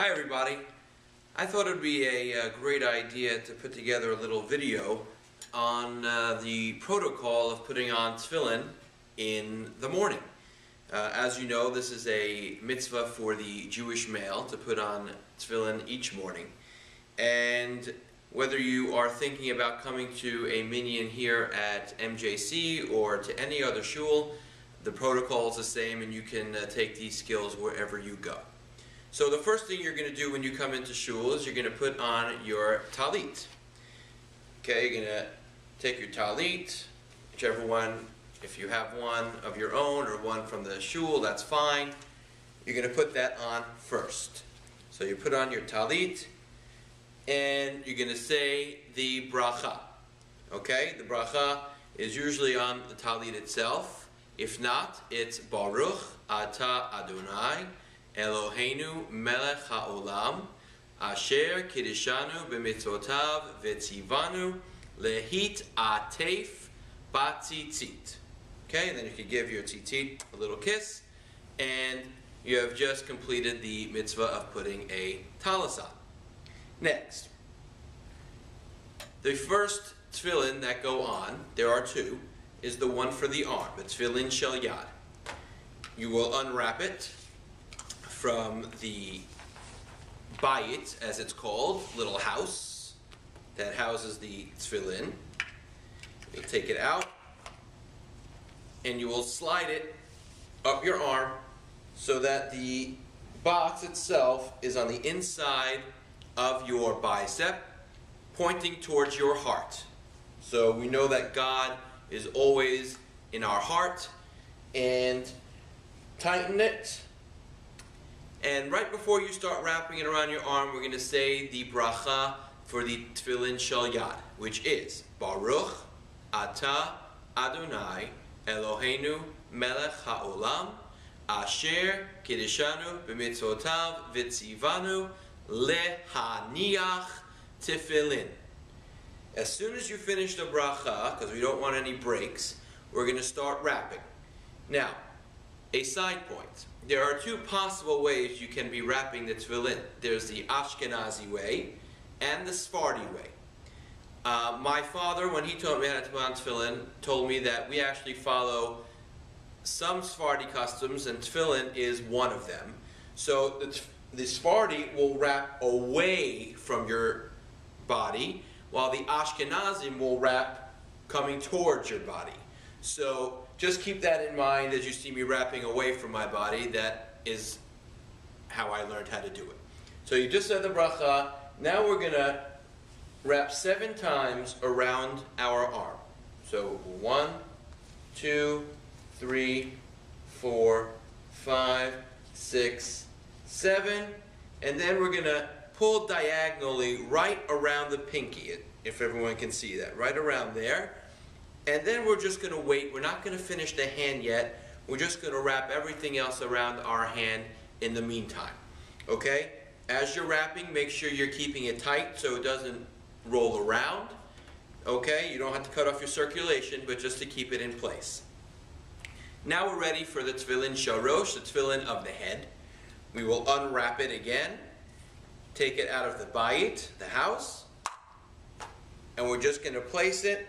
Hi everybody. I thought it would be a great idea to put together a little video on the protocol of putting on tefillin in the morning. As you know, this is a mitzvah for the Jewish male to put on tefillin each morning. And whether you are thinking about coming to a minyan here at MJC or to any other shul, the protocol is the same and you can take these skills wherever you go. So the first thing you're going to do when you come into shul is you're going to put on your talit. Okay, you're going to take your talit, whichever one, if you have one of your own or one from the shul, that's fine. You're going to put that on first. So you put on your talit and you're going to say the bracha. Okay, the bracha is usually on the talit itself. If not, it's Baruch Ata Adonai Eloheinu melech haolam asher kiddushanu b'mitzvotav v'tzivanu lehit atef batzitzit. Okay, and then you can give your tzitzit a little kiss, and you have just completed the mitzvah of putting a talis on. Next, the first tefillin that go on, there are two, is the one for the arm, the tefillin shel yad. You will unwrap it from the bayit, as it's called, little house that houses the tefillin. You'll take it out and you will slide it up your arm so that the box itself is on the inside of your bicep, pointing towards your heart. So we know that God is always in our heart, and tighten it. And right before you start wrapping it around your arm, we're going to say the bracha for the tefillin shel yad, which is Baruch Ata Adonai Eloheinu melech haolam asher kiddushanu b'mitzvotav v'tzivanu lehaniach tefillin. As soon as you finish the bracha, because we don't want any breaks, we're going to start wrapping. Now, a side point. There are two possible ways you can be wrapping the tefillin. There's the Ashkenazi way and the Sephardi way. My father, when he taught me how to put on tefillin, told me that we actually follow some Sephardi customs, and tefillin is one of them. So the Sephardi will wrap away from your body, while the Ashkenazim will wrap coming towards your body. So just keep that in mind as you see me wrapping away from my body. That is how I learned how to do it. So you just said the bracha. Now we're going to wrap 7 times around our arm. So 1, 2, 3, 4, 5, 6, 7. And then we're going to pull diagonally right around the pinky, if everyone can see that, right around there. And then we're just going to wait. We're not going to finish the hand yet. We're just going to wrap everything else around our hand in the meantime. Okay? As you're wrapping, make sure you're keeping it tight so it doesn't roll around. Okay? You don't have to cut off your circulation, but just to keep it in place. Now we're ready for the tefillin shel rosh, the tefillin of the head. We will unwrap it again. Take it out of the bayit, the house. And we're just going to place it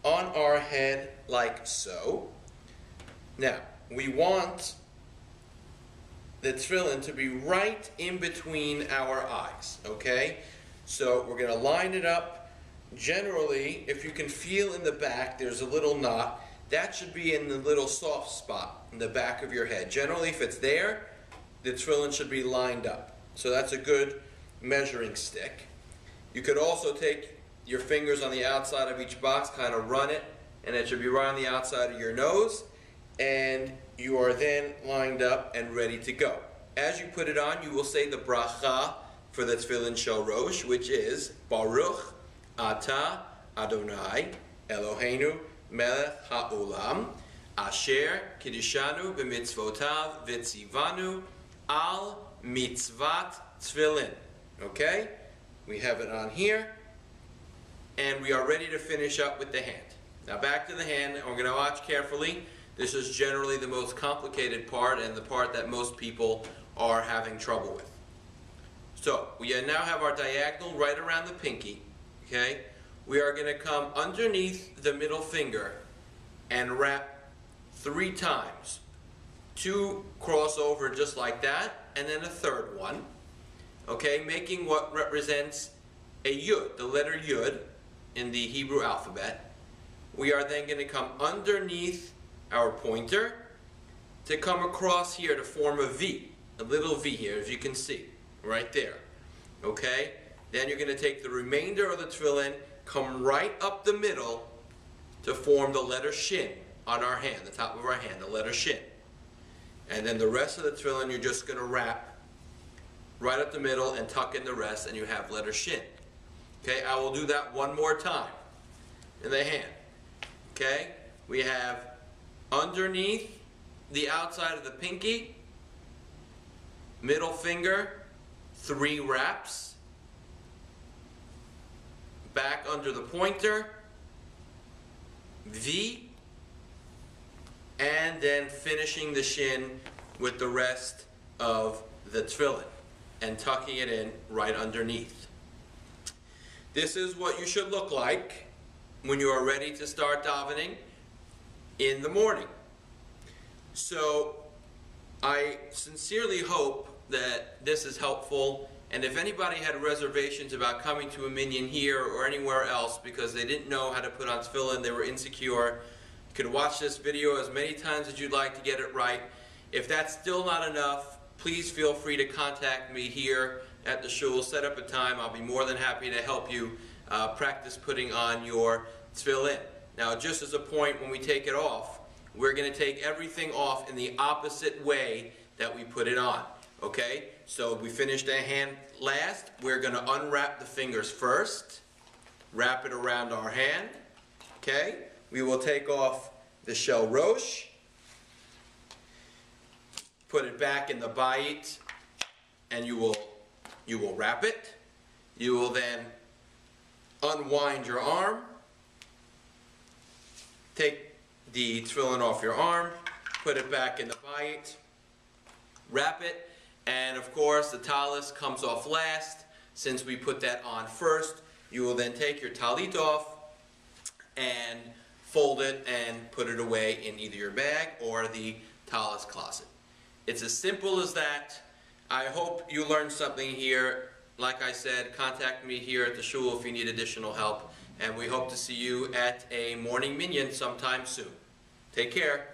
on our head like so. Now, we want the tefillin to be right in between our eyes, okay? So we're going to line it up. Generally, if you can feel in the back, there's a little knot. That should be in the little soft spot in the back of your head. Generally, if it's there, the tefillin should be lined up. So that's a good measuring stick. You could also take your fingers on the outside of each box, kind of run it, and it should be right on the outside of your nose, and you are then lined up and ready to go. As you put it on, you will say the bracha for the tefillin shel rosh, which is Baruch Ata Adonai Eloheinu melech haolam asher kiddushanu b'mitzvotav v'tzivanu al mitzvat tefillin. Okay? We have it on here. And we are ready to finish up with the hand. Now back to the hand, and we're going to watch carefully. This is generally the most complicated part and the part that most people are having trouble with. So we now have our diagonal right around the pinky, okay? We are going to come underneath the middle finger and wrap 3 times. 2 cross over just like that, and then a third one, okay? Making what represents a yud, the letter yud in the Hebrew alphabet. We are then going to come underneath our pointer to come across here to form a V, a little V here, as you can see, right there, okay? Then you're going to take the remainder of the tefillin, come right up the middle to form the letter shin on our hand, the top of our hand, the letter shin. And then the rest of the tefillin you're just going to wrap right up the middle and tuck in the rest, and you have letter shin. Okay, I will do that one more time in the hand. Okay, we have underneath the outside of the pinky, middle finger, 3 wraps, back under the pointer, V, and then finishing the shin with the rest of the tefillin and tucking it in right underneath. This is what you should look like when you are ready to start davening in the morning. So I sincerely hope that this is helpful, and if anybody had reservations about coming to a minyan here or anywhere else because they didn't know how to put on tefillin, they were insecure, you can watch this video as many times as you'd like to get it right. If that's still not enough, please feel free to contact me here at the shul. Set up a time. I'll be more than happy to help you practice putting on your tefillin. Now, just as a point, when we take it off, we're going to take everything off in the opposite way that we put it on. Okay? So we finished the hand last. We're going to unwrap the fingers first, wrap it around our hand. Okay? We will take off the shel rosh, put it back in the bayit, and you will wrap it. You will then unwind your arm, take the tefillin off your arm, put it back in the bayit, wrap it, and of course the talis comes off last. Since we put that on first, you will then take your talit off and fold it and put it away in either your bag or the talis closet. It's as simple as that. I hope you learned something here. Like I said, contact me here at the shul if you need additional help, and we hope to see you at a morning minyan sometime soon. Take care.